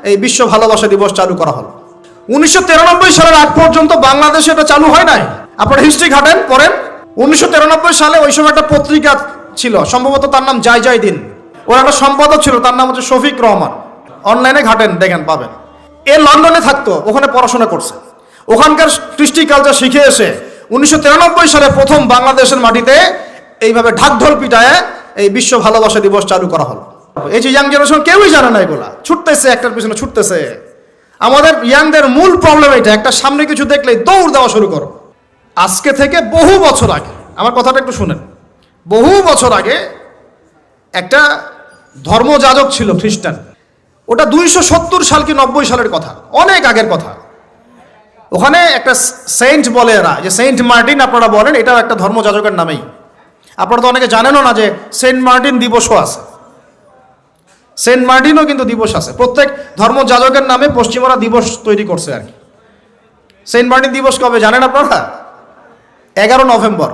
এই বিশ্ব ভালোবাসা দিবস চালু করা হলো। 1993 সালের আগ পর্যন্ত বাংলাদেশে এটা চালু হয় নাই। আপনারা হিস্ট্রি ঘাটেন পড়েন। 1993 সালে ওই সময় একটা পত্রিকা ছিল, সম্ভবত তার নাম জয় জয় দিন। ওর একটা সম্পাদক ছিল, তার নাম হচ্ছে শফিক রহমান। অনলাইনে ঘাটেন, দেখেন পাবেন। এ লন্ডনে থাকতো, ওখানে পড়াশোনা করছে, ওখানকার কৃষ্টি কালচার শিখে এসে 1993 সালে প্রথম বাংলাদেশের মাটিতে এইভাবে ঢাকঢোল পিটায় এই বিশ্ব ভালোবাসা দিবস চালু করা হলো। এই যে ইয়াং জেনারেশন কেউই জানে না, এগুলা ছুটতেছে, একটার পিছনে ছুটতেছে। আমাদের ইয়াংদের মূল প্রবলেম এটা, একটা সামনে কিছু দেখলেই দৌড় দেওয়া শুরু করো। আজকে থেকে বহু বছর আগে, আমার কথাটা একটু শুনেন, বহু বছর আগে একটা ধর্মযাজক ছিল খ্রিস্টান। ওটা 270 সাল কি 90 সালের কথা, অনেক আগের কথা। ওখানে একটা সেন্ট বলে এরা, যে সেন্ট মার্টিন আপনারা বলেন, এটাও একটা ধর্মযাজকের নামেই। আপনারা তো অনেকে জানেনও না যে সেন্ট মার্টিন দিবসও আছে। সেন্ট মার্টিনও কিন্তু দিবস আছে। প্রত্যেক ধর্মযাজকের নামে পশ্চিমরা দিবস তৈরি করছে আর কি। সেন্ট মার্টিন দিবস কবে জানেন আপনারা? 11 নভেম্বর।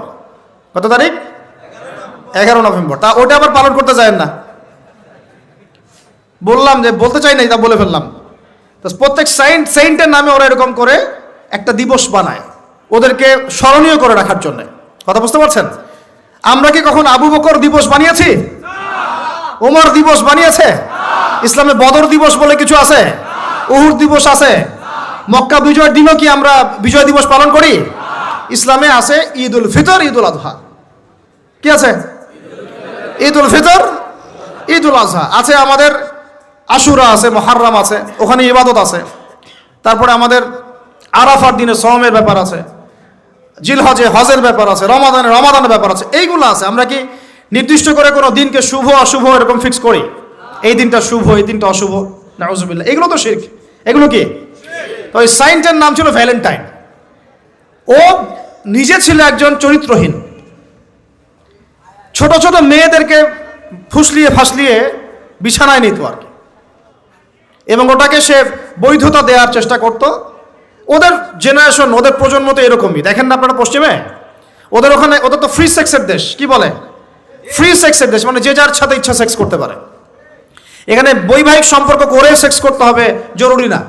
কত তারিখ? 11 নভেম্বর। তা ওটা আবার পালন করতে যায় না। বললাম যে বলতে চাই না, তা বলে ফেললাম। তো প্রত্যেক সেন্টের নামে ওরা এরকম করে একটা দিবস বানায়, ওদেরকে স্মরণীয় করে রাখার জন্য। কথা বুঝতে পারছেন? আমরা কি কখন আবু বকর দিবস বানিয়েছি? ওমর দিবস বানিয়েছে? ইসলামে বদর দিবস বলে কিছু আছে? উহুদ দিবস আছে? মক্কা বিজয়ের দিনও কি আমরা বিজয় দিবস পালন করি? ইসলামে আছে ঈদ উল ফিতর, ঈদ উল আজহা। কি আছে? ঈদ উল ফিতর, ঈদ উল আজহা আছে। আমাদের আশুরা আছে, মুহররম আছে, ওখানে ইবাদত আছে। তারপরে আমাদের আরাফার দিনে সওমের ব্যাপার আছে, জিলহজে হজের ব্যাপার আছে, রমাদানের ব্যাপার আছে, এইগুলো আছে। আমরা কি নির্দিষ্ট করে কোনো দিনকে শুভ অশুভ এরকম ফিক্স করি? এই দিনটা শুভ, এই দিনটা অশুভ? নাউজুবিল্লাহ, এগুলো তো শিরক। এগুলো কি? তো ওই সাইন্টের নাম ছিল ভ্যালেন্টাইন। ও নিজে ছিল একজন চরিত্রহীন, ছোট ছোট মেয়েদেরকে ফুসলিয়ে ফাসলিয়ে বিছানায় নিত আর কি, এবং ওটাকে সে বৈধতা দেওয়ার চেষ্টা করত। ওদের জেনারেশন, ওদের প্রজন্ম তো এরকমই। দেখেন না আপনারা পশ্চিমে, ওদের ওখানে, ওদের তো ফ্রি সেক্সের দেশ। কি বলে? ফ্রি সেক্সের দেশ, মানে যে যার সাথে ইচ্ছা সেক্স করতে পারে। এখানে বৈবাহিক সম্পর্ক করে সেক্স করতে হবে জরুরি না।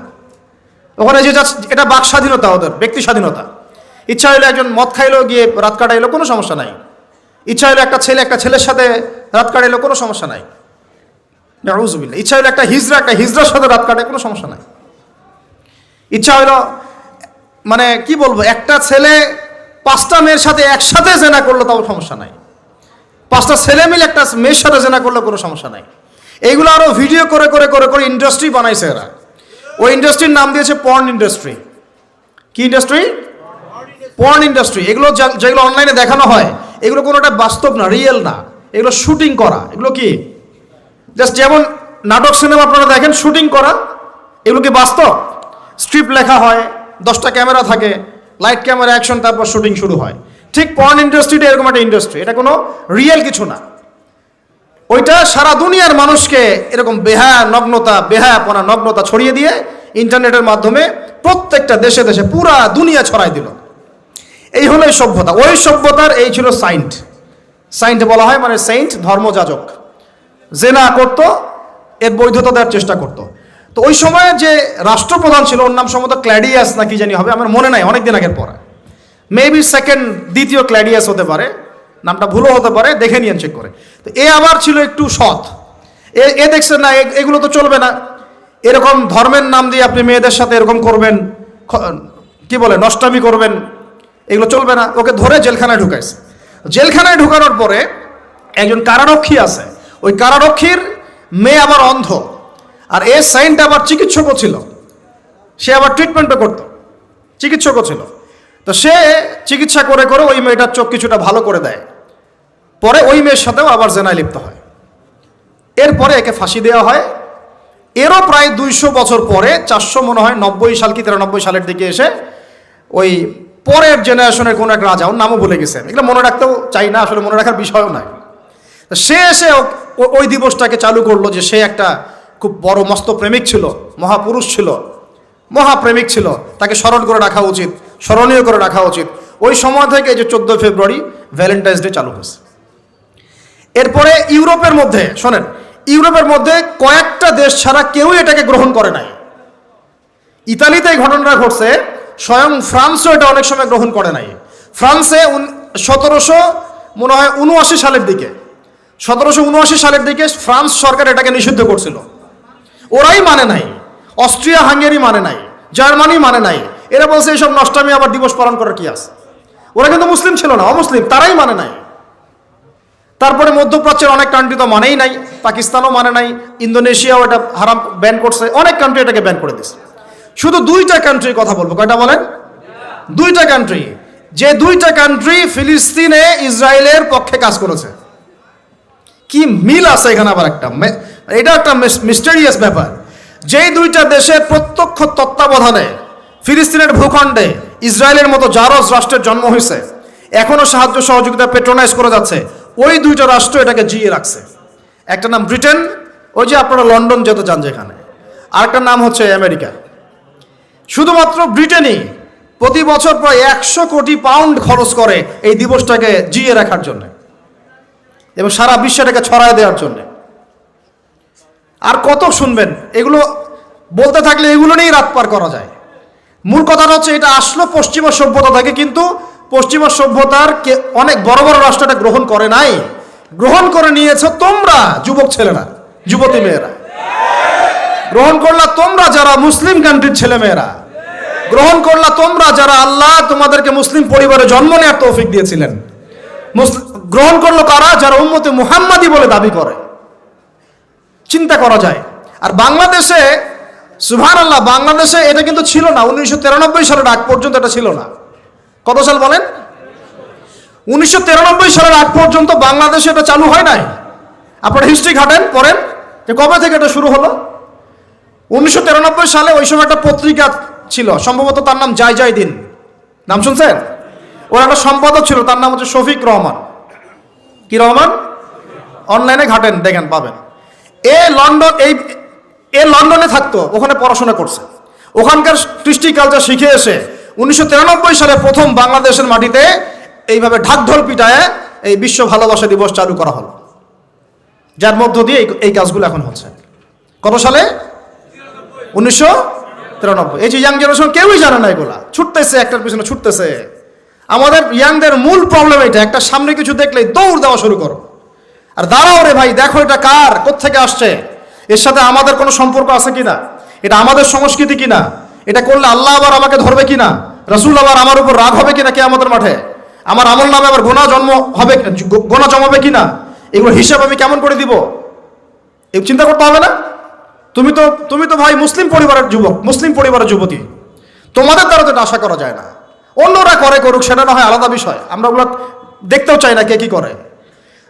ওখানে যে যা, এটা বাক স্বাধীনতা, ওদের ব্যক্তি স্বাধীনতা। ইচ্ছা হলে একজন মদ খাইলো, গিয়ে রাত কাটাইলো, কোনো সমস্যা নাই। ইচ্ছা হলে একটা ছেলের সাথে রাত কাটাইলো, কোনো সমস্যা নাই। নাউজুবিল্লাহ। ইচ্ছা হলো একটা হিজড়ার সাথে রাত কাটে, কোনো সমস্যা নাই। ইচ্ছা হলো, মানে কি বলবো, একটা ছেলে 5টা মেয়ের সাথে একসাথে জেনা করলো, তাও সমস্যা নাই। 5টা ছেলে মিলে একটা মেয়ের সাথে জেনা করলে কোনো সমস্যা নাই। এইগুলো আরো ভিডিও করে করে করে করে ইন্ডাস্ট্রি বানাইছে এরা। ওই ইন্ডাস্ট্রির নাম দিয়েছে পর্ন ইন্ডাস্ট্রি। কি ইন্ডাস্ট্রি? Porn industry. এগুলো যেগুলো অনলাইনে দেখানো হয়, এগুলো কোনোটা বাস্তব না, রিয়েল না। এগুলো শুটিং করা। এগুলো কি জাস্ট যেমন নাটক সিনেমা আপনারা দেখেন শুটিং করা, এগুলো কি বাস্তব? স্ক্রিপ্ট লেখা হয়, 10টা ক্যামেরা থাকে, লাইট ক্যামেরা অ্যাকশন, তারপর শুটিং শুরু হয়। ঠিক পর্ন ইন্ডাস্ট্রিটা এরকম একটা ইন্ডাস্ট্রি। এটা কোনো রিয়েল কিছু না। ওইটা সারা দুনিয়ার মানুষকে এরকম বেহায়াপনা নগ্নতা ছড়িয়ে দিয়ে ইন্টারনেটের মাধ্যমে প্রত্যেকটা দেশে দেশে পুরা দুনিয়া ছড়াই দিল। এই হলো এই সভ্যতা। ওই সভ্যতার এই ছিল সাইন্ট। সাইন্ট বলা হয় মানে সেন্ট, ধর্মযাজক। জেনা করতো, এর বৈধতা দেওয়ার চেষ্টা করতো। তো ওই সময়ে যে রাষ্ট্রপ্রধান ছিল, ওর নাম সম্ভবত ক্ল্যাডিয়াস না কি জানি হবে, আমার মনে নাই, অনেকদিন আগের পরে। মেবি দ্বিতীয় ক্ল্যাডিয়াস হতে পারে, নামটা ভুলও হতে পারে, দেখে নিয়েন চেক করে। তো এ আবার ছিল একটু সৎ। এ দেখছে না, এগুলো তো চলবে না, এরকম ধর্মের নাম দিয়ে আপনি মেয়েদের সাথে এরকম করবেন, কি বলে, নষ্টামি করবেন, এগুলো চলবে না। ওকে ধরে জেলখানায় ঢুকাইছে। জেলখানায় ঢুকানোর পরে একজন কারারক্ষী আছে, ওই কারারক্ষীর মেয়ে আবার অন্ধ, আর এ সাইন্ট আবার চিকিৎসকও ছিল, সে আবার ট্রিটমেন্টও করতো, চিকিৎসকও ছিল। তো সে চিকিৎসা করে করে ওই মেয়েটার চোখ কিছুটা ভালো করে দেয়। পরে ওই মেয়ের সাথেও আবার জেনায় লিপ্ত হয়। এরপরে একে ফাঁসি দেওয়া হয়। এরও প্রায় 200 বছর পরে, 400 মনে হয় 90 সাল কি 93 সালের দিকে এসে ওই পরের জেনারেশনের কোনো এক রাজা, ওর নামও ভুলে গেছে, এগুলো মনে রাখতেও চাই না, আসলে মনে রাখার বিষয়ও নয়। সে এসে ওই দিবসটাকে চালু করলো, যে সে একটা খুব বড় মস্ত প্রেমিক ছিল, মহাপুরুষ ছিল, মহাপ্রেমিক ছিল, তাকে স্মরণ করে রাখা উচিত, স্মরণীয় করে রাখা উচিত। ওই সময় থেকে এই যে 14 ফেব্রুয়ারি ভ্যালেন্টাইন্স ডে চালু হয়েছে। এরপরে ইউরোপের মধ্যে, শোনেন, ইউরোপের মধ্যে কয়েকটা দেশ ছাড়া কেউই এটাকে গ্রহণ করে নাই। ইতালিতে এই ঘটনাটা ঘটছে, স্বয়ং ফ্রান্সও এটা অনেক সময় গ্রহণ করে নাই। ফ্রান্সে 1779 সালের দিকে 1779 সালের দিকে ফ্রান্স সরকার এটাকে নিষিদ্ধ করছিল। ওরাই মানে নাই, অস্ট্রিয়া হাঙ্গেরি মানে নাই, জার্মানি মানে নাই। এরা বলছে এইসব নষ্টামি আবার দিবস পালন করার কি আছে। ওরা কিন্তু মুসলিম ছিল না, অমুসলিম, তারাই মানে নাই। তারপরে মধ্যপ্রাচ্যের অনেক কান্ট্রি তো মানেই নাই, পাকিস্তানও মানে নাই, ইন্দোনেশিয়াও এটা হারাম ব্যান করছে, অনেক কান্ট্রি এটাকে ব্যান করে দিচ্ছে। শুধু দুইটা কান্ট্রির কথা বলবো। কয়টা বলেন? দুইটা কান্ট্রি, যে দুইটা কান্ট্রি ফিলিস্তিনে ইসরায়েলের পক্ষে কাজ করেছে। কি মিল আছে এখানে আবার এটা একটা মিস্টেরিয়াস ব্যাপার। যেই দুইটা দেশের প্রত্যক্ষ তত্ত্বাবধানে ফিলিস্তিনের ভূখণ্ডে ইসরায়েলের মতো জারজ রাষ্ট্রের জন্ম হয়েছে, এখনো সাহায্য সহযোগিতা পেট্রোনাইজ করে যাচ্ছে, ওই দুইটা রাষ্ট্র এটাকে জিয়ে রাখছে। একটা নাম ব্রিটেন, ওই যে আপনারা লন্ডন যেতে চান যেখানে, আর একটা নাম হচ্ছে আমেরিকা। শুধুমাত্র ব্রিটেনই প্রতি বছর প্রায় 100 কোটি পাউন্ড খরচ করে এই দিবসটাকে জিয়ে রাখার জন্য এবং সারা বিশ্বটাকে ছড়ায় দেওয়ার জন্য। আর কত শুনবেন, এগুলো বলতে থাকলে এগুলো নিয়েই রাত পার করা যায়। মূল কথাটা হচ্ছে এটা আসলো পশ্চিমা সভ্যতা থেকে, কিন্তু পশ্চিমা সভ্যতার অনেক বড় বড় রাষ্ট্র এটা গ্রহণ করে নাই, গ্রহণ করে নিয়েছ তোমরা যুবক ছেলেরা, যুবতী মেয়েরা গ্রহণ করলা, তোমরা যারা মুসলিম কান্ট্রির ছেলে মেয়েরা গ্রহণ করলা, তোমরা যারা আল্লাহ তোমাদেরকে মুসলিম পরিবারে জন্ম নেওয়ার তৌফিক দিয়েছিলেন। গ্রহণ করলো কারা? যারা উম্মতে মুহাম্মাদি বলে দাবি করে। চিন্তা করা যায়। আর বাংলাদেশে সুবহানাল্লাহ, বাংলাদেশে এটা কিন্তু ছিল না। 1993 সালের আগ পর্যন্ত এটা ছিল না। কত সাল বলেন? 1993 সালের আগ পর্যন্ত বাংলাদেশে এটা চালু হয় নাই। আপনারা হিস্ট্রি ঘাটেন, পড়েন যে কবে থেকে এটা শুরু হলো। 1993 সালে ওই সময় একটা পত্রিকা ছিল, সম্ভবত তার নাম জয় দিন, নাম শুনছেন? ওর একটা সম্পাদক ছিল, তার নাম হচ্ছে শফিক রহমান। কি রহমান? অনলাইনে ঘাটেন, দেখেন পাবেন। লন্ডনে থাকতো, ওখানে পড়াশোনা করছে, ওখানকার কৃষ্টি কালচার শিখে এসে 1993 সালে প্রথম বাংলাদেশের মাটিতে এইভাবে ঢাকঢোল পিটায় এই বিশ্ব ভালোবাসা দিবস চালু করা হলো, যার মধ্য দিয়ে এই কাজগুলো এখন হচ্ছে। কত সালে? 1993। এই যে ইয়াং জেনারেশন কেউই জানে না, এগুলা ছুটতেছে, একটার পিছনে ছুটতেছে। আমাদের ইয়াংদের মূল প্রবলেম এটা, একটা সামনে কিছু দেখলেই দৌড় দেওয়া শুরু করো। আর দাঁড়াও রে ভাই, দেখো এটা কার, কোত্থেকে আসছে, এর সাথে আমাদের কোনো সম্পর্ক আছে কিনা, এটা আমাদের সংস্কৃতি কিনা, এটা করলে আল্লাহ আবার আমাকে ধরবে কিনা, রাসূল আবার আমার উপর রাগ হবে কিনা কিয়ামতের মাঠে, আমার আমল নামে আবার গোনা জমাবে কিনা, এগুলো হিসাব আমি কেমন করে দিব, এই চিন্তা করতে হবে না? তুমি তো ভাই মুসলিম পরিবারের যুবক, মুসলিম পরিবারের যুবতী, তোমাদের দ্বারা তো আশা করা যায় না। অন্যরা করুক, সেটা না হয় আলাদা বিষয়, আমরা ওগুলো দেখতেও চাই না কে কি করে।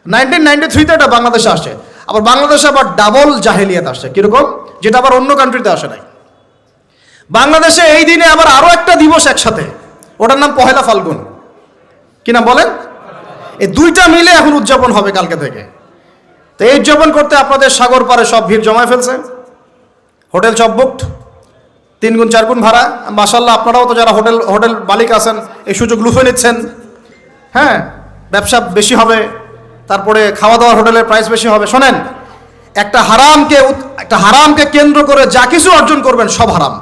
1993-তে এটা বাংলাদেশে আসে, আবার বাংলাদেশে আবার ডাবল জাহেলিয়াত আসছে। কিরকম? যেটা আবার অন্য কান্ট্রিতে আসে নাই। বাংলাদেশে এই দিনে আবার আরো একটা দিবস একসাথে, ওটার নাম পহেলা ফাল্গুন। কি নাম বলেন? এই দুইটা মিলে এখন উদযাপন হবে কালকে থেকে। তো এই উদযাপন করতে আপনাদের সাগর পারে সব ভিড় জমায় ফেলছে, হোটেল সব বুকড, 3 গুণ 4 গুণ ভাড়া। মাশাআল্লাহ, আপনারাও তো যারা হোটেল মালিক আছেন এই সুযোগ লুফে নিচ্ছেন। হ্যাঁ, ব্যবসা বেশি হবে, তারপরে খাওয়া দাওয়ার হোটেলের প্রাইস বেশি হবে। শোনেন, একটা হারামকে কেন্দ্র করে যা কিছু অর্জন করবেন সব হারাম।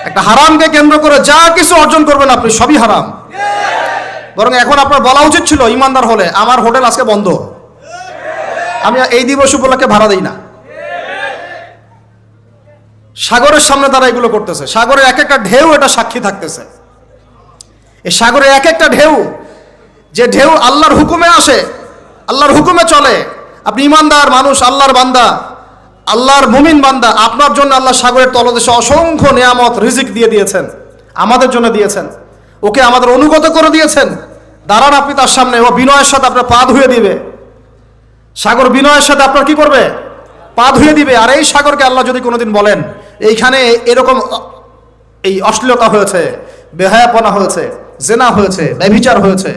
একটা হারামকে কেন্দ্র করে যা কিছু অর্জন করবেন আপনি, সবই হারাম। বরং এখন আপনার বলা উচিত ছিল, ইমানদার হলে, আমার হোটেল আজকে বন্ধ, আমি এই দিবস উপলক্ষে ভাড়া দিই না। সাগরের সামনে তারা এগুলো করতেছে, সাগরের এক একটা ঢেউ এটা সাক্ষী থাকতেছে। এই সাগরের এক একটা ঢেউ, যে ঢেউ আল্লাহর হুকুমে আসে, আল্লাহর হুকুমে চলে। আপনি ইমানদার মানুষ, আল্লাহর বান্দা, আল্লাহর মুমিন বান্দা, আপনার জন্য আল্লাহ সাগরের তলদেশে অসংখ্য নিয়ামত রিজিক দিয়ে দিয়েছেন, আমাদের জন্য দিয়েছেন, ওকে আমাদের অনুগত করে দিয়েছেন। দাঁড়ান আপনি তার সামনে, ও বিনয়ের সাথে আপনার পা ধুয়ে দিবে। সাগর বিনয়ের সাথে আপনার কি করবে? পা ধুয়ে দিবে। আর এই সাগরকে আল্লাহ যদি কোনোদিন বলেন এইখানে এরকম এই অশ্লীলতা হয়েছে, বেহায়াপনা হয়েছে, জেনা হয়েছে, ব্যভিচার হয়েছে,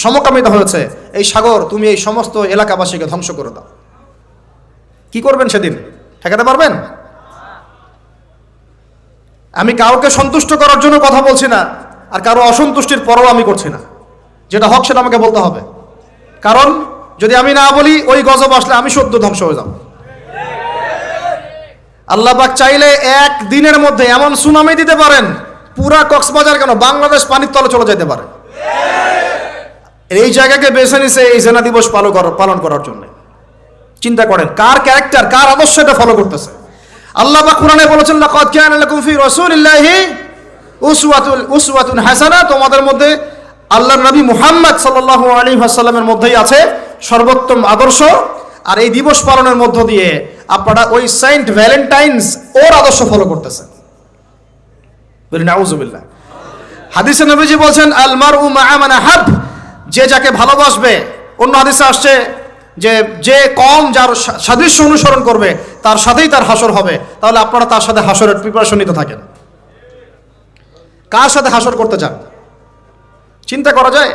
সমকামিতা হয়েছে, এই সাগর তুমি এই সমস্ত এলাকাবাসীকে ধ্বংস করে দাও, কি করবেন সেদিন? ঠেকাতে পারবেন? আমি কাউকে সন্তুষ্ট করার জন্য কথা বলছি না, আর কারো অসন্তুষ্টির পরও আমি করছি না। যেটা হক সেটা আমাকে বলতে হবে, কারণ যদি আমি না বলি ওই গজব আসলে আমি সদ্য ধ্বংস হয়ে যাব। আল্লাহ পাক চাইলে এক দিনের মধ্যে এমন সুনামি দিতে পারেন, পুরা কক্সবাজার কেন বাংলাদেশ পানির তলে চলে যেতে পারে। এই জায়গাকে বেছে নিছে এই জেনা দিবস পালন করার জন্য। চিন্তা করেন কার ক্যারেক্টার, কার আদর্শ এটা ফলো করতেছে। আল্লাহ পাক কোরআনে বলেছেন, লাকাদ কানা লাকুম ফি রাসূলিল্লাহি উসওয়াতুন হাসানাহ, তোমাদের মধ্যে আল্লাহর নবী মুহাম্মদ সাল্লাল্লাহু আলাইহি ওয়াসাল্লামের মধ্যেই আছে সর্বোত্তম আদর্শ। আর এই দিবস পালনের মধ্য দিয়ে আপনারা ওই সেন্ট ভ্যালেন্টাইন্স ওর আদর্শ ফলো করতেছেন। বলি নাউযুবিল্লাহ। হাদিসে নবীজি বলছেন, আল মারউ মা'a মান আহাব, যে যাকে ভালোবাসবে। অন্য হাদিসে আসছে যে কম যার সাদৃশ্য অনুসরণ করবে তার সাথেই তার হাসর হবে। তাহলে আপনারা তার সাথে হাসরের প্রিপারেশন নিতে থাকেন। কার সাথে হাসর করতে চান চিন্তা করা যায়।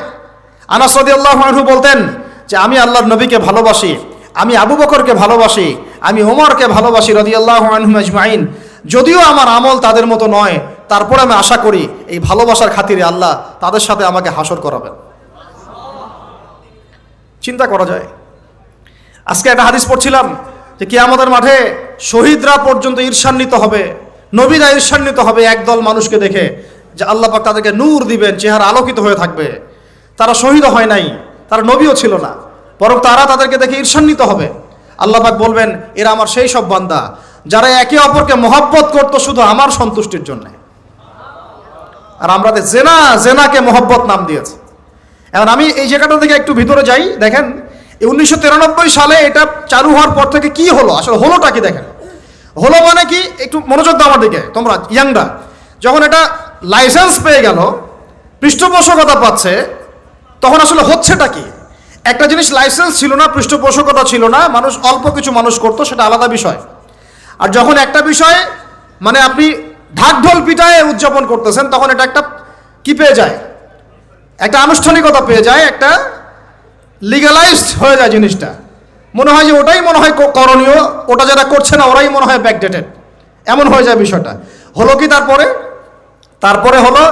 আনাস রাদিয়াল্লাহু আনহু বলতেন যে আমি আল্লাহর নবীকে ভালোবাসি, আমি আবু বকরকে ভালোবাসি, আমি ওমরকে ভালোবাসি রাদিয়াল্লাহু আনহুম আজমাইন। যদিও আমার আমল তাদের মতো নয়, তারপর আমি আশা করি এই ভালোবাসার খাতিরে আল্লাহ তাদের সাথে আমাকে হাসর করাবেন। চিন্তা করা যায়। আজকে একটা হাদিস পড়ছিলাম যে কিয়ামতের মাঠে শহীদরা পর্যন্ত ঈর্ষান্বিত হবে, নবীরা ঈর্ষান্বিত হবে একদল মানুষকে দেখে, যে আল্লাহ পাক তাদেরকে নূর দিবেন, চেহারা আলোকিত হয়ে থাকবে। তারা শহীদ হয় নাই, তারা নবীও ছিল না, বরং তারা তাদেরকে দেখে ঈর্ষান্বিত হবে। আল্লাহ পাক বলবেন, এরা আমার সেই সব বান্দা যারা একে অপরকে মহব্বত করতো শুধু আমার সন্তুষ্টির জন্য। আর আমরা জেনাকে মহব্বত নাম দিয়েছি। এখন আমি এই জায়গাটা থেকে একটু ভিতরে যাই। দেখেন 1993 সালে এটা চালু হওয়ার পর থেকে কি হলো, আসলে হলোটা কি দেখেন। হলো মানে কি, একটু মনোযোগ দাও আমার দিকে তোমরা ইয়াংরা। যখন এটা লাইসেন্স পেয়ে গেল, পৃষ্ঠপোষকতা পাচ্ছে, তখন আসলে হচ্ছেটা কি। একটা জিনিস লাইসেন্স ছিল না, পৃষ্ঠপোষকতা ছিল না, মানুষ অল্প কিছু মানুষ করতো, সেটা আলাদা বিষয়। আর যখন একটা বিষয় মানে আপনি ঢাকঢোল পিটায় উদযাপন করতেছেন, তখন এটা একটা কি পেয়ে যায়, একটা আনুষ্ঠানিকতা পেয়ে যায়, একটা লিগালাইজড হয়ে যায় জিনিসটা। মনে হয় যে ওটাই মনে হয় করণীয়, ওটা যারা করছে না ওরাই মনে হয় ব্যাকডেটেড, এমন হয়ে যায় বিষয়টা। হলো কি তারপরে হলো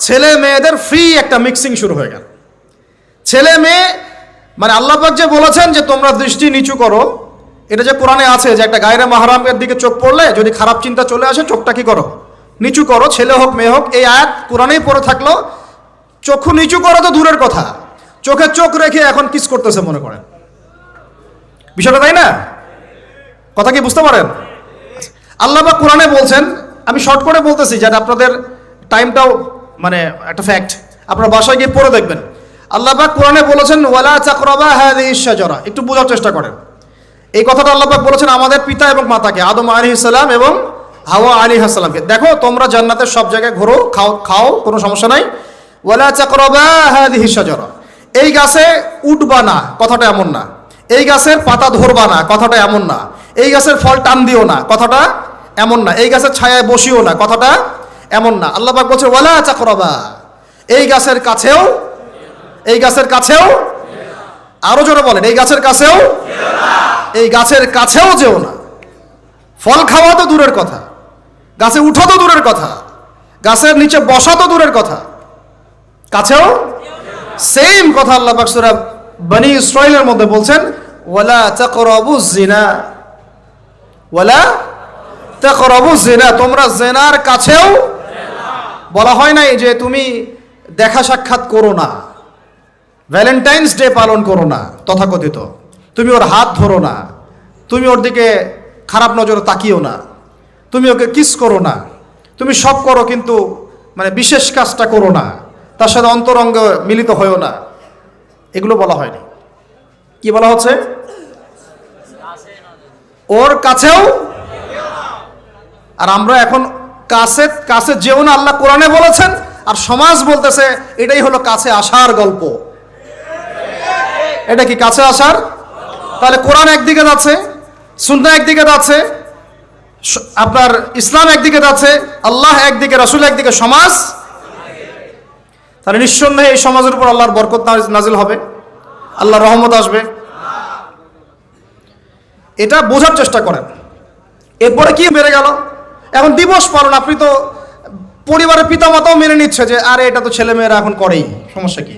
ছেলে মেয়েদের ফ্রি একটা মিক্সিং শুরু হয়ে গেল। ছেলে মেয়ে মানে আল্লাহ পাক যে বলেছেন যে তোমরা দৃষ্টি নিচু করো, এটা যে কোরআনে আছে যে একটা গায়রে মাহরামের দিকে চোখ পড়লে যদি খারাপ চিন্তা চলে আসে চোখটা কি করো, নিচু করো, ছেলে হোক মেয়ে হোক। এই আয়াত কোরআনেই পড়ে থাকলো, চক্ষু নিচু করো তো দূরের কথা, চোখে চোখ রেখে এখন কিস করতেছে মনে করেন বিষয়টা, তাই না? কথা কি বুঝতে পারেন? আল্লাহ পাক কোরআনে বলছেন, আমি শর্ট করে বলতেছি যাতে আপনাদের টাইমটাও মানে একটা ফ্যাক্ট, আপনারা বাসায় গিয়ে পড়ে দেখবেন। আল্লাহ পাক কোরআনে বলেছেন, ওয়ালা তাকরাবা হাযিহিশ শাজারা। একটু বোঝার চেষ্টা করেন। এই কথাটা আল্লাহ পাক বলেছেন আমাদের পিতা এবং মাতাকে, আদম আলাইহিস সালাম এবং হাওয়া আলাইহিস সালামকে। দেখো তোমরা জান্নাতের সব জায়গায় ঘোরো, খাও, কোনো সমস্যা নাই। ওয়ালা তাকরাবা হাযিহিশ শাজারা, এই গাছে উঠবা না, কথাটা এমন না। এই গাছের পাতা ধরবা না, কথাটা এমন না। এই গাছের ফল টান দিও না, কথাটা এমন না। এই গাছের ছায়ায় বসিও না, কথাটা এমন না। আল্লাহ পাক বলছে ওয়ালা তাকরাবা, এই গাছের কাছেও, আরো জোরে বলেন, এই গাছের কাছেও যেও না। ফল খাওয়া তো দূরের কথা, গাছে উঠা তো দূরের কথা, গাছের নিচে বসা তো দূরের কথা, কাছেও সেম কথা আল্লাহ পাক সূরা বনী ইসরাঈলের মধ্যে বলছেন, ওয়ালা তাকরাবুজ জিনা, তোমরা জিনার কাছেও। বলা হয় নাই যে তুমি দেখা সাক্ষাৎ করো না, ভ্যালেন্টাইন্স ডে পালন করো না তথাকথিত, তুমি ওর হাত ধরো না, তুমি ওর দিকে খারাপ নজরে তাকিও না, তুমি ওকে কিস করো না, তুমি সব করো কিন্তু মানে বিশেষ কাজটা করো না, তার সাথে অন্তরঙ্গ মিলিত হয়েও না, এগুলো বলা হয়নি। কি বলা হচ্ছে? ওর কাছেও। আর আমরা এখন কাছে যেও না আল্লাহ কোরআনে বলেছেন, আর সমাজ বলতেছে এটাই হলো কাছে আসার গল্প। এটা কি কাছে আসার? তাহলে কোরআন একদিকে যাচ্ছে, সুন্নাহ একদিকে যাচ্ছে, আপনার ইসলাম একদিকে যাচ্ছে, আল্লাহ একদিকে, রাসূল একদিকে, সমাজ। তাহলে নিঃসন্দেহে এই সমাজের উপর আল্লাহর বরকত নাজিল হবে, আল্লাহর রহমত আসবে। এটা বোঝার চেষ্টা করেন। এরপরে কি বেড়ে গেল, এখন দিবস পালন, আপনি তো পরিবারের পিতামাতাও মেনে নিচ্ছে যে আরে এটা তো ছেলে মেয়েরা এখন করেই, সমস্যা কি?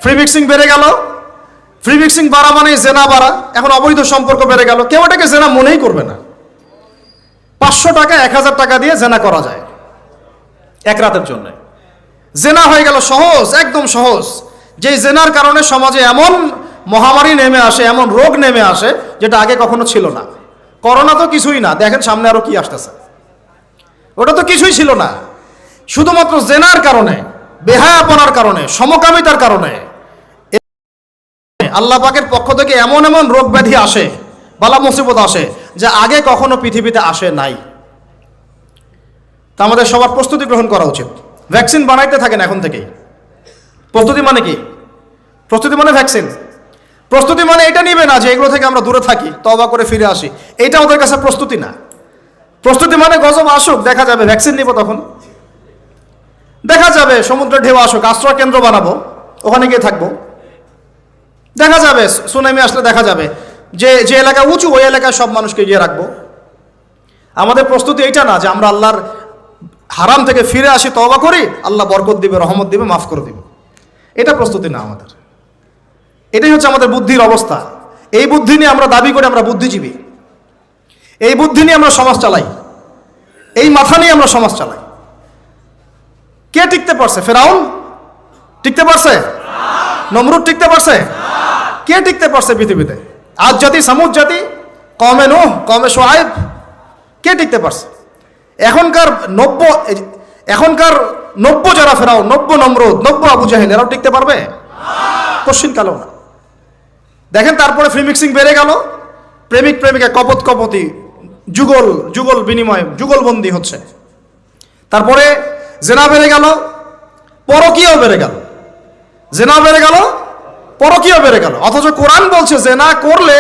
ফ্রি মিক্সিং বেড়ে গেল, ফ্রি মিক্সিং বাড়া মানে জেনা বাড়া, এখন অবৈধ সম্পর্ক বেড়ে গেল, কেউ এটাকে জেনা মনেই করবে না। 500 টাকা 1000 টাকা দিয়ে জেনা করা যায় এক রাতের জন্য। জেনা হয়ে গেল সহজ, একদম সহজ। যেই জেনার কারণে সমাজে এমন মহামারী নেমে আসে, এমন রোগ নেমে আসে যেটা আগে কখনো ছিল না। করোনা তো কিছুই না, দেখেন সামনে আরো কি আসতেছে। ওটা তো কিছুই ছিল না, শুধুমাত্র জেনার কারণে, বেহায়াপনার কারণে, সমকামিতার কারণে আল্লাহ পাকের পক্ষ থেকে এমন এমন রোগ ব্যাধি আসে, বালা মুসিবত আসে, যা আগে কখনো পৃথিবীতে আসে নাই। তা আমাদের সবার প্রস্তুতি গ্রহণ করা উচিত। ভ্যাকসিন বানাইতে থাকেন এখন থেকেই। প্রস্তুতি মানে কি? প্রস্তুতি মানে ভ্যাকসিন। প্রস্তুতি মানে এটা নিবে না যে এগুলো থেকে আমরা দূরে থাকি, তওবা করে ফিরে আসি, এটা ওদের কাছে প্রস্তুতি না। প্রস্তুতি মানে গজব আসুক, দেখা যাবে, ভ্যাকসিন নিব, তখন দেখা যাবে সমুদ্রের ঢেউ আসুক, আশ্রয় কেন্দ্র বানাবো, ওখানে গিয়ে থাকবো, দেখা যাবে সুনামি আসলে দেখা যাবে যে যে এলাকা উঁচু ওই এলাকায় সব মানুষকে গিয়ে রাখবো। আমাদের প্রস্তুতি এইটা না যে আমরা আল্লাহর হারাম থেকে ফিরে আসি, তওবা করি, আল্লাহ বরকত দিবে, রহমত দিবে, মাফ করে দিবে, এটা প্রস্তুতি না আমাদের। এটাই হচ্ছে আমাদের বুদ্ধির অবস্থা। এই বুদ্ধি নিয়ে আমরা দাবি করি আমরা বুদ্ধিজীবী, এই বুদ্ধি নিয়ে আমরা সমাজ চালাই, এই মাথা নিয়ে আমরা সমাজ চালাই। কে টিকতে পারছে? ফেরাউন টিকতে পারছে? নমরুদ টিকতে পারছে? কে টিকতে পারছে পৃথিবীতে? আদ জাতি, সামুদ জাতি, কওমে নূহ, কওমে শুআয়ব, কে টিকতে পারছে? এখনকার 90 যারা ফেরাউন, 90 নমরুদ, 90 আবু জাহেল, এরাও টিকতে পারবে? কোশ্চিন কালো না। দেখেন তারপরে ফ্রি মিক্সিং বেড়ে গেল, প্রেমিক প্রেমিকা কপত কপতি, যুগল বিনিময়, যুগলবন্দি হচ্ছে। তারপরে জেনা বেড়ে গেল, পরকীয়াও বেড়ে গেল। জেনা বেড়ে গেল, পরকীয়া বেড়ে গেল। অথচ কোরআন বলছে জেনা করলে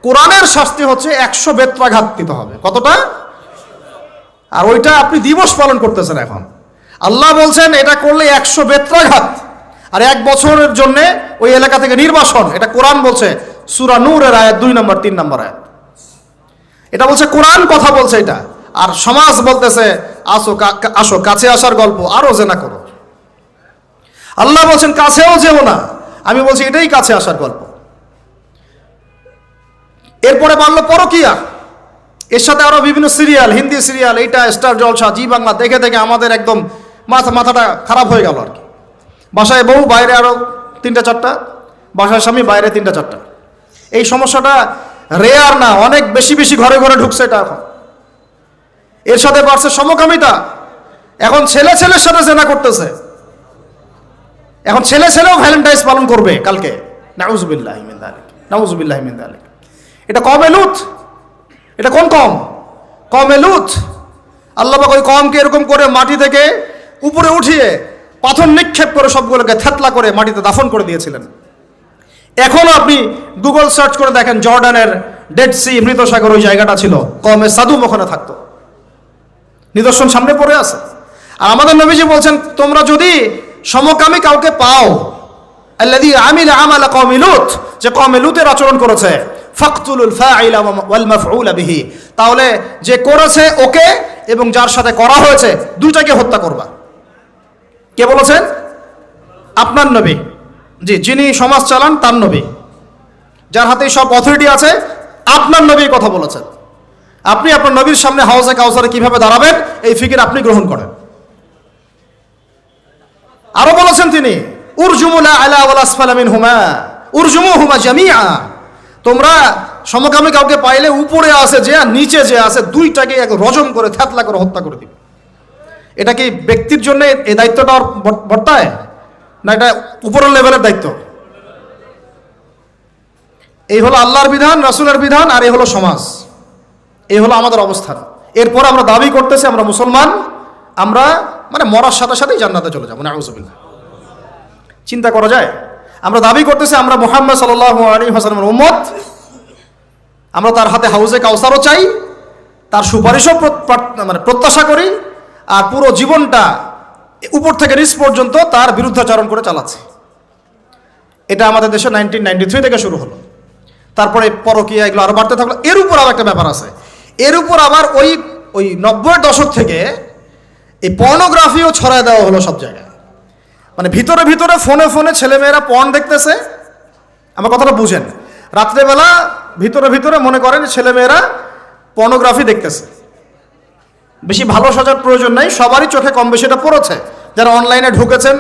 কোরআনের শাস্তি হচ্ছে 100 বেত্রাঘাত দিতে হবে। কতটা? আর ওইটা আপনি দিবস পালন করতেছেন এখন। আল্লাহ বলছেন এটা করলে 100 বেত্রাঘাত, আর 1 বছরের জন্য ওই এলাকা থেকে নির্বাসন। এটা কোরআন বলছে, সূরা নূরের আয়াত 2 নম্বর 3 নম্বর আয়াত। এটা বলছে কোরআন, কথা বলছে এটা। আর সমাজ বলতেছে আসো কাছে আসার গল্প, আরো জেনা করো। আল্লাহ বলছেন কাছেও যেও না, আমি বলছি এটাই কাছে আসার গল্প। এরপরে বাড়লো পরকীয়া, এর সাথে আরো বিভিন্ন সিরিয়াল, হিন্দি সিরিয়াল, এইটা স্টার জলসা, জি বাংলা দেখে দেখে আমাদের একদম মাথাটা খারাপ হয়ে গেল আর কি। বাসায় বউ, বাইরে আরো 3টা 4টা, বাসায় স্বামী, বাইরে 3টা 4টা। এই সমস্যাটা রেয়ার না, অনেক বেশি বেশি ঘরে ঘরে ঢুকছে এটা এখন। এর সাথে বাড়ছে সমকামিতা, এখন ছেলে ছেলের সাথে জেনা করতেছে। এখন ছেলেও ভ্যালেন্টাইন্স পালন করবে কালকে। নাউজুবিল্লাহি মিন যালিক, নাউজুবিল্লাহি মিন যালিক। এটা কওমে লূত, এটা কোন কওম? কওমে লূত। আল্লাহ পাক ওই কওমকে এরকম করে মাটি থেকে উপরে উঠিয়ে পাথর নিক্ষেপ করে সবগুলোকে থেতলা করে মাটিতে দাফন করে দিয়েছিলেন। এখনো আপনি গুগল সার্চ করে দেখেন, জর্ডানের ডেড সি, মৃত সাগর, ওই জায়গাটা ছিল, কওমে সাদুম ওখানে থাকতো। নিদর্শন সামনে পড়ে আছে। আর আমাদের নবীজি বলছেন তোমরা যদি সমকামী কাউকে পাও, আল্লাযী আমিলা আমালা কওমি লূত, যে কওমে লূতের আচরণ করেছে, ফাকতুলুল ফাইলা ওয়াল মাফউলা বিহি, তাহলে যে করেছে ওকে এবং যার সাথে করা হয়েছে দুইটাকে হত্যা করবা। কে বলেছেন? আপনার নবী, জি, যিনি সমাজ চালান তার নবী, যার হাতে সব অথরিটি আছে, আপনার নবী কথা বলেছেন। আপনি আপনার নবীর সামনে হাউজে কাউসারে কিভাবে দাঁড়াবেন এই ফিকির আপনি গ্রহণ করেন। আরো বলেছেন তিনি, উরজুমুলা আলা ওয়াল আসফালা মিনহুমা উরজুমুহুমা জামিআ, তোমরা সমকামী কাউকে পাইলে উপরে আছে যে আর নিচে যে আছে দুইটাকে এক রজম করে থেতলা করে হত্যা করে দিবে। এটা কি ব্যক্তির জন্য এই দায়িত্বটা বর্তায় না এটা উপরের লেভেলের দায়িত্ব? এই হলো আল্লাহর বিধান, রাসূলের বিধান, আর এই হলো সমাজ, এই হলো আমাদের অবস্থান। এরপর আমরা দাবি করতেছি আমরা মুসলমান, আমরা মানে মরার সাথে সাথেই জান্নাতে চলে যাবো। নাউজুবিল্লাহ, চিন্তা করা যায়? আমরা দাবি করতেছি আমরা মুহাম্মদ সাল্লাল্লাহু আলাইহি ওয়াসাল্লামের উম্মত, আমরা তার হাতে হাউজে কাউসারও চাই, তার সুপারিশও মানে প্রত্যাশা করি, আর পুরো জীবনটা উপর থেকে নিচ পর্যন্ত তার বিরুদ্ধাচরণ করে চালাচ্ছে। এটা আমাদের দেশে 1993 থেকে শুরু হলো। তারপরে পরকীয়া এগুলো আরো বাড়তে থাকলো। এর উপর আবার একটা ব্যাপার আছে, এর উপর আবার ওই 90-এর দশক থেকে এই পর্নোগ্রাফিও ছড়ায় দেওয়া হলো সব জায়গায়। মানে ভিতরে ভিতরে ফোনে ছেলেমেয়েরা পর্ন দেখতেছে, আমার কথাটা বুঝেন। রাত্রেবেলা ভিতরে ভিতরে মনে করেন ছেলেমেয়েরা পর্নোগ্রাফি দেখতেছে। বেশি ভালো সাজার প্রয়োজন নাই, সবারই চোখে কম বেশি এটা পড়েছে। যারা অনলাইনে ঢুকেছেন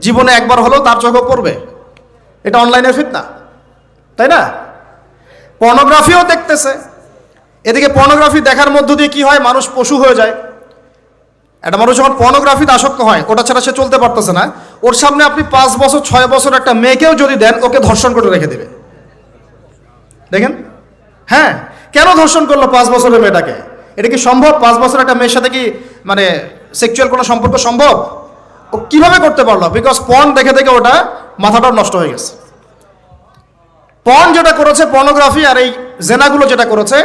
জীবনে একবার হলেও তার চোখে পড়বে, এটা অনলাইনের ফিতনা, তাই না? পর্নোগ্রাফিও দেখতেছে। এদিকে পর্নোগ্রাফি দেখার মধ্য দিয়ে কি হয়, মানুষ পশু হয়ে যায়। একটা মানুষ যখন পর্নোগ্রাফিতে আসক্ত হয়, ওটা ছাড়া সে চলতে পারতেছে না। ওর সামনে আপনি 5 বছর 6 বছর একটা মেয়েকেও যদি দেন, ওকে ধর্ষণ করে রেখে দেবে। দেখেন, হ্যাঁ, কেন ধর্ষণ করলো 5 বছরের মেয়েটাকে? এটা কি সম্ভব? 5 বছর একটা মেয়ের সাথে কি মানে সেক্সুয়াল কোনো সম্পর্ক সম্ভব? ও কিভাবে করতে পারলো? বিকজ পর্ন দেখে দেখে ওটা মাথাটা নষ্ট হয়ে গেছে। পর্ন যেটা করেছে, পর্নোগ্রাফি আর এই জেনাগুলো যেটা করেছে,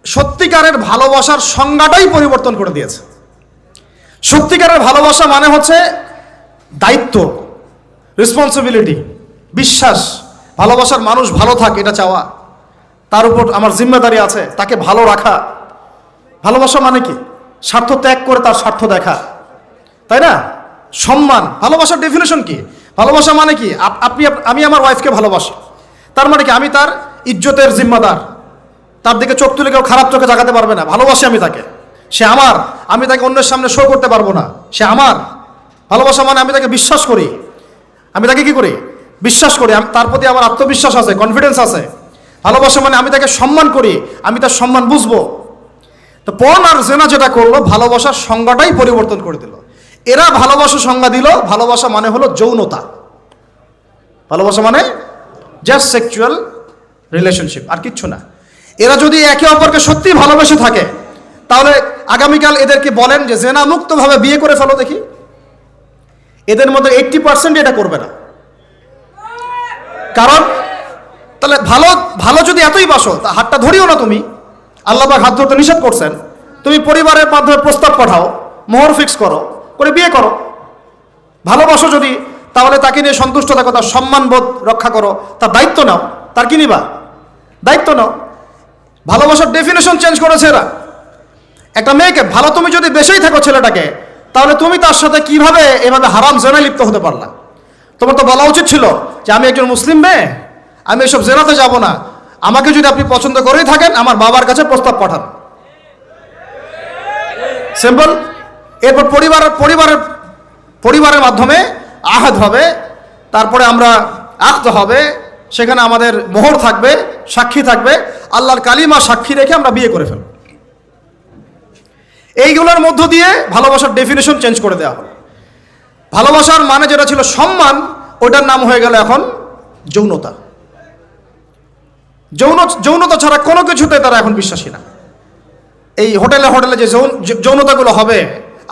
সত্যিকারের ভালোবাসার সংজ্ঞাটাই পরিবর্তন করে দিয়েছে। সত্যিকারের ভালোবাসা মানে হচ্ছে দায়িত্ব, রেসপন্সিবিলিটি, বিশ্বাস। ভালোবাসার মানুষ ভালো থাকে এটা চাওয়া, তার উপর আমার জিম্মেদারি আছে, তাকে ভালো রাখা। ভালোবাসা মানে কি? স্বার্থ ত্যাগ করে তার স্বার্থ দেখা, তাই না? সম্মান। ভালোবাসার ডেফিনেশন কি? ভালোবাসা মানে কি? আমি আমার ওয়াইফকে ভালোবাসি, তার মানে কি আমি তার ইজ্জতের জিম্মাদার, তার দিকে চোখ তুলে কেউ খারাপ চোখে জাগাতে পারবে না। ভালোবাসি আমি তাকে, সে আমার, আমি তাকে অন্যের সামনে শো করতে পারবো না, সে আমার। ভালোবাসা মানে আমি তাকে বিশ্বাস করি, আমি তাকে কি করি? বিশ্বাস করি, তার প্রতি আমার আত্মবিশ্বাস আছে, কনফিডেন্স আছে। ভালোবাসা মানে আমি তাকে সম্মান করি, আমি তার সম্মান বুঝবো। তো পর্ন আর জেনা যেটা করলো, ভালোবাসার সংজ্ঞাটাই পরিবর্তন করে দিল। এরা ভালোবাসার সংজ্ঞা দিল, ভালোবাসা মানে হলো যৌনতা। ভালোবাসা মানে জাস্ট সেক্সুয়াল রিলেশনশিপ, আর কিচ্ছু না। এরা যদি একে অপরকে সত্যি ভালোবেসে থাকে, তাহলে আগামীকাল এদেরকে বলেন যে জেনা মুক্তভাবে বিয়ে করে ফেলো দেখি, এদের মধ্যে 80% এটা করবে না। কারণ তাহলে ভালো ভালো যদি এতই বাসো, তা হাতটা ধরিও না তুমি। আল্লাহ পাক হাত ধরতে নিষেধ করছেন। তুমি পরিবারের মাধ্যমে প্রস্তাব পাঠাও, মোহর ফিক্স করো, করে বিয়ে করো। ভালোবাসো যদি, তাহলে তাকে নিয়ে সন্তুষ্ট থাকো, তার সম্মানবোধ রক্ষা করো, তার দায়িত্ব নাও। তার কি নিবা? দায়িত্ব নাও। ভালোবাসার ডেফিনেশন চেঞ্জ করেছে এরা। একটা মেয়েকে ভালো তুমি যদি বেশেই থাকো ছেলেটাকে, তাহলে তুমি তার সাথে কিভাবে এভাবে হারাম জেনায় লিপ্ত হতে পারলা? তোমার তো বলা উচিত ছিল যে আমি একজন মুসলিম মেয়ে, আমি এসব জেনাতে যাব না। আমাকে যদি আপনি পছন্দ করেই থাকেন, আমার বাবার কাছে প্রস্তাব পাঠান। সিম্পল। এরপর পরিবারের মাধ্যমে আহাদ হবে, তারপরে আমরা আক্ত হবে, সেখানে আমাদের মোহর থাকবে, সাক্ষী থাকবে, আল্লাহর কালিমা সাক্ষী রেখে আমরা বিয়ে করে ফেলব। এইগুলোর মধ্য দিয়ে ভালোবাসার ডেফিনেশন চেঞ্জ করে দেওয়া হলো। ভালোবাসার মানে যেটা ছিল সম্মান, ওটার নাম হয়ে গেল এখন যৌনতা। যৌনতা ছাড়া কোনো কিছুতে তারা এখন বিশ্বাসী না। এই হোটেলে যে যৌনতাগুলো হবে,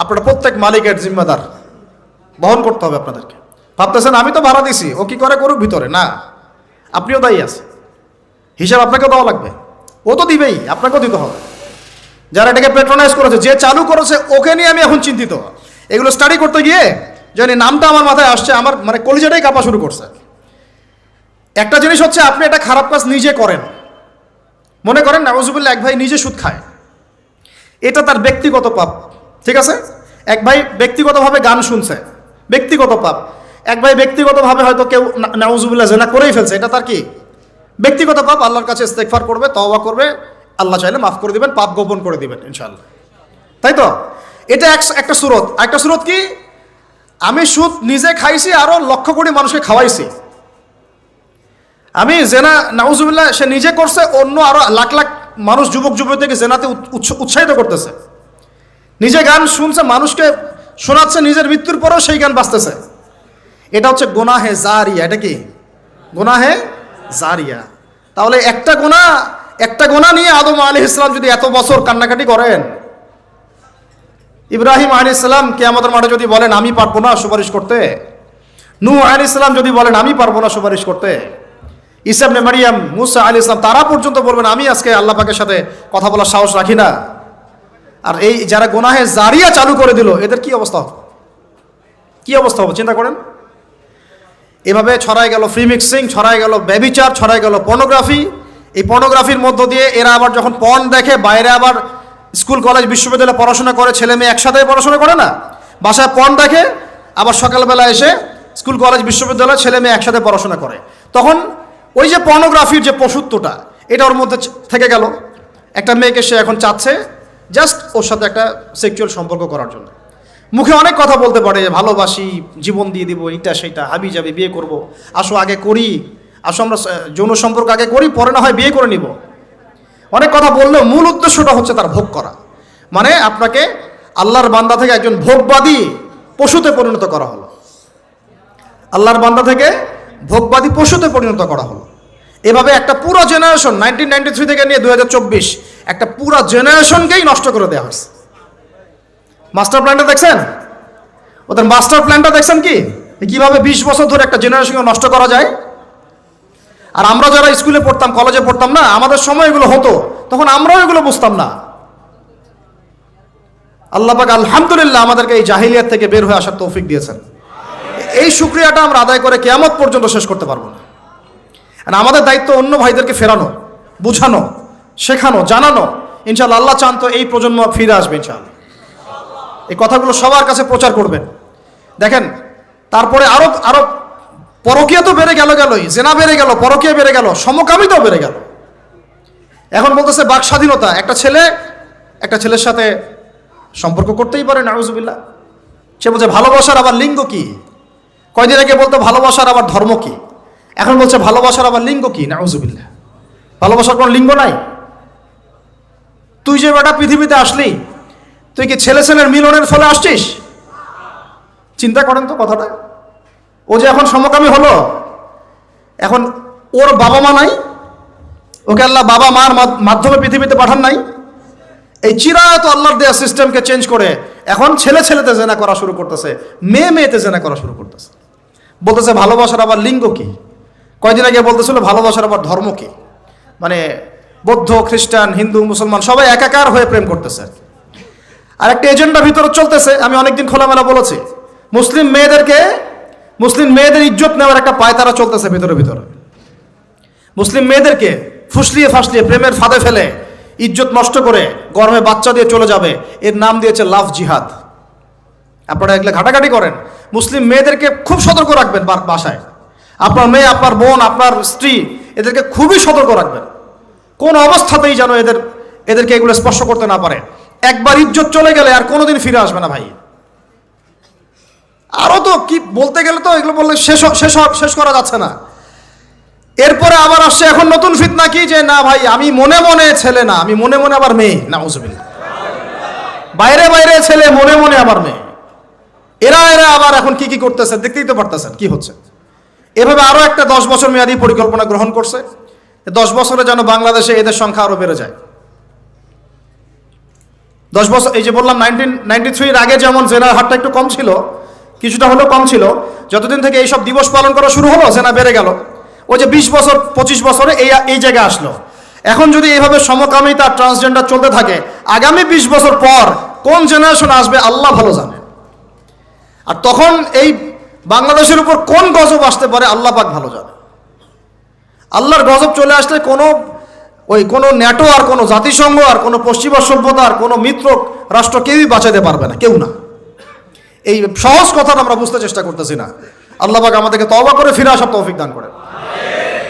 আপনারা প্রত্যেক মালিকের জিম্মেদার, বহন করতে হবে আপনাদেরকে। ভাবতেছেন আমি তো ভাড়া দিছি, ও কি করে করুক ভিতরে, না, আপনিও দায়ী আছে, হিসাব আপনাকেও দেওয়া লাগবে। ও তো দিবেই, আপনাকেও দিতে হবে। যারা এটাকে পেট্রোনাইজ করেছে, যে চালু করেছে, ওকে নিয়ে আমি এখন চিন্তিত। এগুলো স্টাডি করতে গিয়ে জানি নামটা আমার মাথায় আসছে, আমার মানে কলিজাটাই কাঁপা শুরু করছে। একটা জিনিস হচ্ছে, আপনি একটা খারাপ কাজ নিজে করেন, মনে করেন নাউজুবিল্লাহ এক ভাই নিজে সুদ খায়, এটা তার ব্যক্তিগত পাপ, ঠিক আছে? এক ভাই ব্যক্তিগতভাবে গান শুনছে, ব্যক্তিগত পাপ। এক ভাই ব্যক্তিগতভাবে হয়তো কেউ নাউজুবিল্লাহ জেনা করেই ফেলছে, এটা তার কি? ব্যক্তিগত পাপ। আল্লাহর কাছে ইস্তেগফার করবে, তওবা করবে, আল্লাহ চাইলে মাফ করে দিবেন, পাপ গোপন করে দিবেন ইনশাআল্লাহ, তাই তো? এটা একটা সুরত। একটা সুরত কি? আমি সুদ নিজে খাইছি, আরো লক্ষ কোটি মানুষকে খাওয়াইছি। আমি জেনা নাউজুবিল্লাহ সে নিজে করছে, অন্য আরো লাখ লাখ মানুষ, যুবক যুবতীকে জেনাতে উৎসাহিত করতেছে। নিজে গান শুনছে, মানুষকে শোনাচ্ছে, নিজের মৃত্যুর পরেও সেই গান বাজতেছে। এটা হচ্ছে গুনাহে জারিয়া। এটা কি? গুনাহে জারিয়া। তাহলে একটা গুনাহ নিয়ে আদম আলাইহিস সালাম যদি এত বছর কান্নাকাটি করেন, ইব্রাহিম আলাইহিস সালাম কিয়ামতের মাঠে যদি বলেন আমি পারবো না সুপারিশ করতে, নূহ আলাইহিস সালাম যদি বলেন আমি পারবো না সুপারিশ করতে, ঈসা ইবনে মারিয়াম, মুসা আলাইহিস সালাম তারা পর্যন্ত বলবেন আমি আজকে আল্লাহ পাকের সাথে কথা বলার সাহস রাখি না। আর এই যারা গুনাহে জারিয়া চালু করে দিল, এদের কি অবস্থা হবে? কি অবস্থা হবে চিন্তা করেন। এভাবে ছড়ায় গেল ফ্রি মিক্সিং, ছড়ায় গেল ব্যভিচার, ছড়ায় গেল পর্নোগ্রাফি। এই পর্নোগ্রাফির মধ্য দিয়ে এরা আবার যখন পর্ন দেখে, বাইরে আবার স্কুল কলেজ বিশ্ববিদ্যালয়ে পড়াশোনা করে, ছেলে মেয়ে একসাথে পড়াশোনা করে না, বাসায় পর্ন দেখে, আবার সকালবেলা এসে স্কুল কলেজ বিশ্ববিদ্যালয় ছেলে মেয়ে একসাথে পড়াশোনা করে, তখন ওই যে পর্নোগ্রাফির যে পশুত্বটা এটা ওর মধ্যে থেকে গেল। একটা মেয়েকে সে এখন চাচ্ছে জাস্ট ওর সাথে একটা সেক্সুয়াল সম্পর্ক করার জন্য। মুখে অনেক কথা বলতে পারে, ভালোবাসি, জীবন দিয়ে দিব, এইটা সেইটা, হাবি যাবি, বিয়ে করব, আসো আগে করি, আসো আমরা যৌন সম্পর্ক আগে করি, পরে না হয় বিয়ে করে নিব। অনেক কথা বললেও মূল উদ্দেশ্যটা হচ্ছে তার ভোগ করা। মানে আপনাকে আল্লাহর বান্দা থেকে একজন ভোগবাদী পশুতে পরিণত করা হলো। আল্লাহর বান্দা থেকে ভোগবাদী পশুতে পরিণত করা হলো। এভাবে একটা পুরো জেনারেশন 1993 থেকে নিয়ে 2024 একটা পুরো জেনারেশনকেই নষ্ট করে দেওয়া হয়েছে। মাস্টার প্ল্যানটা দেখছেন? ওদের মাস্টার প্ল্যানটা দেখছেন কি কিভাবে 20 বছর ধরে একটা জেনারেশনকে নষ্ট করা যায়। আর আমরা যারা স্কুলে পড়তাম, কলেজে পড়তাম না, আমাদের সময় এগুলো হতো, তখন আমরাও এগুলো বুঝতাম না। আল্লাহ পাক আলহামদুলিল্লাহ আমাদেরকে এই জাহিলিয়াত থেকে বের হয়ে আসার তৌফিক দিয়েছেন। এই শুকরিয়াটা আমরা আদায় করে কিয়ামত পর্যন্ত শেষ করতে পারবো না। আর আমাদের দায়িত্ব অন্য ভাইদেরকে ফেরানো, বুঝানো, শেখানো, জানানো। ইনশাআল্লাহ আল্লাহ চান তো এই প্রজন্ম ফিরে আসবে ইনশাআল্লাহ। এই কথাগুলো সবার কাছে প্রচার করবেন। দেখেন তারপরে আরো আরো পরকীয়া তো বেড়ে গেলই, জেনা বেড়ে গেল, পরকীয়া বেড়ে গেল, সমকামিতাও বেড়ে গেল। এখন বলতেছে বাক স্বাধীনতা, একটা ছেলের সাথে সম্পর্ক করতেই পারে, নাউজুবিল্লাহ। সে বলছে ভালোবাসার আবার লিঙ্গ কি? কয়দিন আগে বলতো ভালোবাসার আবার ধর্ম কি, এখন বলছে ভালোবাসার আবার লিঙ্গ কি, নাউজুবিল্লাহ। ভালোবাসার কোনো লিঙ্গ নাই। তুই যে বেটা পৃথিবীতে আসলি, তুই কি ছেলে ছেলের মিলনের ফলে আসছিস? চিন্তা করেন তো কথাটা। ও যে এখন সমকামী হলো, এখন ওর বাবা মা নাই, ওকে আল্লাহ বাবা মার মাধ্যমে পৃথিবীতে পাঠান নাই। এই চিরায়ত আল্লাহর দেয়া সিস্টেমকে চেঞ্জ করে এখন ছেলেতে জেনা করা শুরু করতেছে, মেয়েতে জেনা করা শুরু করতেছে। বলতেছে ভালোবাসার আবার লিঙ্গ কি? কয়দিন আগে বলতেছিল ভালোবাসার আবার ধর্ম কি? মানে বৌদ্ধ, খ্রিস্টান, হিন্দু, মুসলমান সবাই একাকার হয়ে প্রেম করতেছে। আর একটা এজেন্ডা ভিতরে চলতেছে, আমি অনেকদিন খোলামেলা বলেছি, মুসলিম মেয়েদের ইজ্জত নেওয়ার একটা পায়তারা চলতেছে ভিতরে। মুসলিম মেয়েদেরকে ফুসলিয়ে ফাসলিয়ে প্রেমের ফাঁদে ফেলে ইজ্জত নষ্ট করে গরমে বাচ্চা দিয়ে চলে যাবে, এর নাম দিয়েছে লাভ জিহাদ। আপনারা এগুলো ঘাটাঘাটি করেন। মুসলিম মেয়েদেরকে খুব সতর্ক রাখবেন বাসায়। আপনার মেয়ে, আপনার বোন, আপনার স্ত্রী, এদেরকে খুবই সতর্ক রাখবেন। কোন অবস্থাতেই যেন এদেরকে এগুলো স্পর্শ করতে না পারে। একবার ইজ্জত চলে গেলে আর কোনোদিন ফিরে আসবে না ভাই। আরো তো কি বলতে গেলে তো এগুলো বললে শেষ করা যাচ্ছে না। এরপরে আবার আসছে এখন নতুন ফিতনা কি, যে না ভাই আমি মনে মনে ছেলে না, আমি মনে মনে আবার মেয়ে, নাউজুবিল্লাহ। বাইরে ছেলে, মনে মনে আবার মেয়ে। এরা আবার এখন কি করতেছে দেখতেই তো পারতেছেন কি হচ্ছে। এভাবে আরো একটা 10 বছর মেয়াদী পরিকল্পনা গ্রহণ করছে, 10 বছরে যেন বাংলাদেশে এদের সংখ্যা আরো বেড়ে যায়। 10 বছর, এই যে বললাম 1993 আগে যেমন জেনার হারটা একটু কম ছিল, কিছুটা হলেও কম ছিল, যতদিন থেকে এইসব দিবস পালন করা শুরু হলো জেনা বেড়ে গেল। ওই যে 20 বছর 25 বছরে এই জায়গায় আসলো। এখন যদি এইভাবে সমকামিতা, ট্রান্সজেন্ডার চলতে থাকে, আগামী 20 বছর পর কোন জেনারেশন আসবে আল্লাহ ভালো জানে। আর তখন এই বাংলাদেশের উপর কোন গজব আসতে পারে আল্লাহ পাক ভালো জানে। আল্লাহর গজব চলে আসলে কোনো ন্যাটো আর কোনো জাতিসংঘ আর কোনো পশ্চিমা সভ্যতা আর কোনো মিত্র রাষ্ট্র কেউই বাঁচাতে পারবে না, কেউ না। এই সহজ কথাটা আমরা বুঝতে চেষ্টা করতেছি না। আল্লাহ পাক আমাদেরকে তওবা করে ফিরে আসার তৌফিক দান করেন।